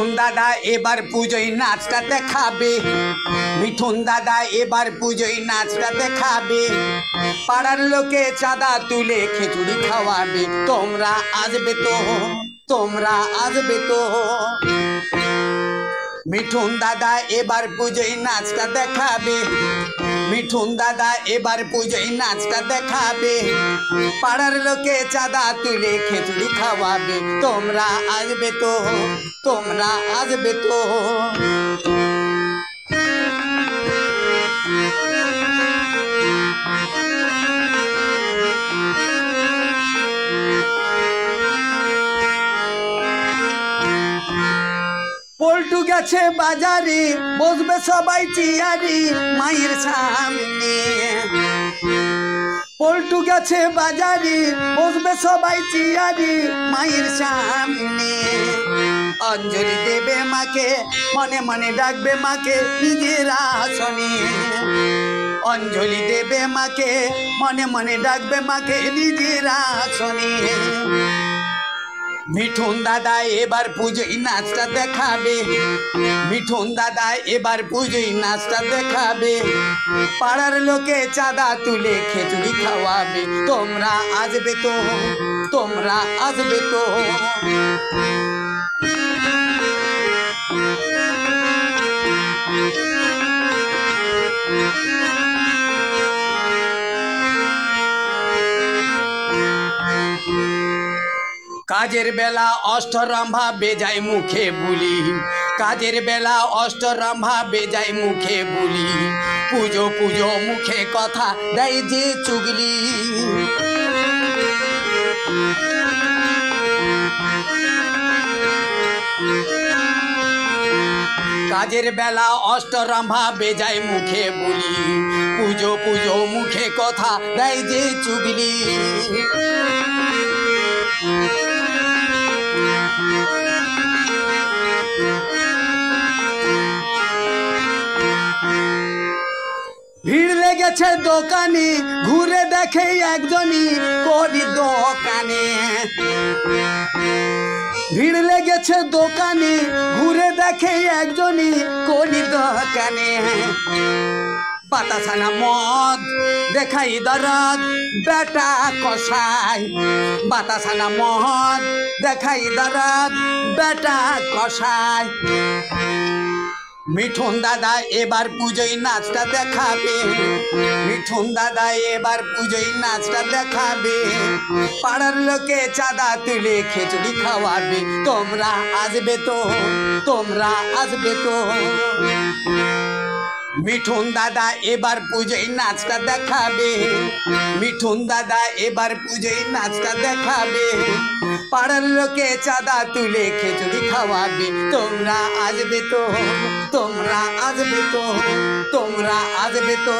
মিঠুন দাদা এবার পুজোয় নাচটা দেখাবে, মিঠুন দাদা এবার পুজোয় নাচটা দেখাবে। পাড়ার লোকে চাঁদা তুলে খিচুড়ি খাওয়াবে। তোমরা আসবে তো, তোমরা আসবে তো। মিঠুন দাদা এবার পুজোয় নাচটা দেখাবে, মিঠুন দাদা এবার পুজোয় নাচটা দেখাবে। পাড়ার লোকে চাঁদা তুলে খিচুড়ি খাওয়াবে। তোমরা আসবে তো, তোমরা আসবে তো। পল্টু গেছে বাজারে, বসবে সবাই চেয়ারে মায়ের সামনে। পল্টু গেছে বাজারে, বসবে সবাই চেয়ারে মায়ের সামনে। অঞ্জলি দেবে মাকে, মনে মনে ডাকবে মাকে নিজের আসনে। অঞ্জলি দেবে মাকে, মনে মনে ডাকবে মাকে নিজের আসনে। মিঠুন দাদা এবার পুজোয় নাচটা দেখাবে, মিঠুন দাদা এবার পুজোয় নাচটা দেখাবে। পাড়ার লোকে চাঁদা তুলে খিচুড়ি খাওয়াবে। তোমরা আসবে তো, তোমরা আসবে তো। কাজের বেলা অষ্টরম্ভা বেজায় মুখে বুলি, কাজের বেলা অষ্টরম্ভা বেজায় মুখে বুলি। পুজো পুজো মুখে কথা দেয় যে চুগলি। কাজের বেলা অষ্টরম্ভা বেজায় মুখে বুলি। পুজো পুজো মুখে কথা দেয় যে চুগলি। ভিড় লেগেছে দোকানে, ঘুরে দেখে একজনই করি দোকানে। ভিড় লেগেছে দোকানে, ঘুরে দেখে একজনই করি দোকানে। বাতাসানা মদ দেখাই দরদ বেটা কষাই, বাতাসানা মদ দেখাই দরদ বেটা কষাই। মিঠুন দাদা এবার পুজোয় নাচটা দেখাবে, মিঠুন দাদা এবার পুজোয় নাচটা দেখাবে। পাড়ার লোকে চাঁদা তুলে খিচুড়ি খাওয়াবে। তোমরা আসবে তো, তোমরা আসবে তো। মিঠুন দাদা এবার পুজোয় নাচটা দেখাবে, মিঠুন দাদা এবার পুজোয় নাচটা দেখাবে। পাড়ার লোকে চাঁদা তুলে খিচুড়ি খাওয়াবে। তোমরা আসবে তো, তোমরা আসবে তো, তোমরা আসবে তো,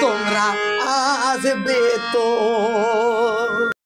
তোমরা আসবে তো।